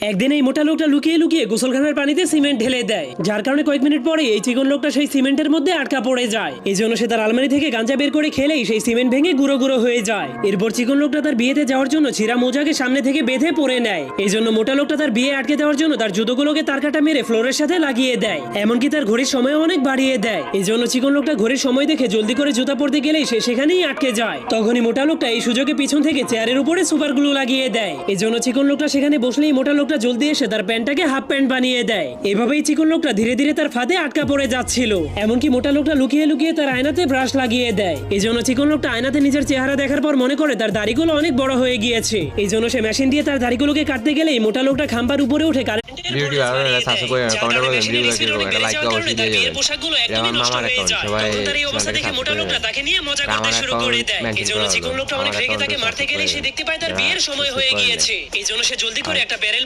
একদিন এই মোটা লোকটা লুকিয়ে লুকিয়ে গোসলখানার পানিতে সিমেন্ট ঢেলে দেয়, যার কারণে কয়েক মিনিট পরে এই চিকন লোকটা সেই সিমেন্টের মধ্যে আটকা পড়ে যায়। এই জন্য সে তার আলমারি থেকে গাঁজা বের করে খেলেই সেই সিমেন্ট ভেঙে গুঁড়ো গুঁড়ো হয়ে যায়। এরপর চিকন লোকটা তার বিয়েতে যাওয়ার জন্য ছিঁড়া মোজাকে সামনে থেকে বেঁধে পরে নেয়। এই জন্য মোটা লোকটা তার বিয়ে আটকে দেওয়ার জন্য তার জুতোগুলোকে তার কাটা মেরে ফ্লোরের সাথে লাগিয়ে দেয়, এমনকি তার ঘড়ির সময় অনেক বাড়িয়ে দেয়। এই জন্য চিকন লোকটা ঘড়ির সময় দেখে জলদি করে জুতা পরতে গেলেই সে সেখানেই আটকে যায়। তখনই মোটা লোকটা এই সুযোগে পিছন থেকে চেয়ারের উপরে সুপার গ্লু লাগিয়ে দেয়। এই জন্য চিকন লোকটা সেখানে বসলেই মোটা লোকটা জলদি এসে তার প্যান্টটাকে হাফ প্যান্ট বানিয়ে দেয়। এভাবেই চিকন লোকটা ধীরে ধীরে তার ফাঁদে আটকা পড়ে যাচ্ছিল। এমনকি মোটা লোকটা লুকিয়ে লুকিয়ে তার আয়নাতে ব্রাশ লাগিয়ে দেয়। এই জন্য চিকন লোকটা আয়নাতে নিজের চেহারা দেখার পর মনে করে তার দাড়িগুলো অনেক বড় হয়ে গিয়েছে। এই জন্য সে মেশিন দিয়ে তার দাড়িগুলোকে কাটতে গেলেই মোটা লোকটা খাম্বার উপরে উঠে ভিডিওটি ভালো লাগলে সাবস্ক্রাইব করে কমেন্ট করে ভিডিও একটা লাইক দাও, অবশ্যই দিয়ে যাবেন। আমার মামার অ্যাকাউন্ট সবাই মোটা লোকটা তাকে নিয়ে মজা করতে শুরু করে দেয়। এই জন্য চিকন লোকটা অনেক রেগে তাকে মারতে গেলে সে দেখতে পায় তার বিয়ের সময় হয়ে গিয়েছে। এই জন্য সে জলদি করে একটা ব্যারেল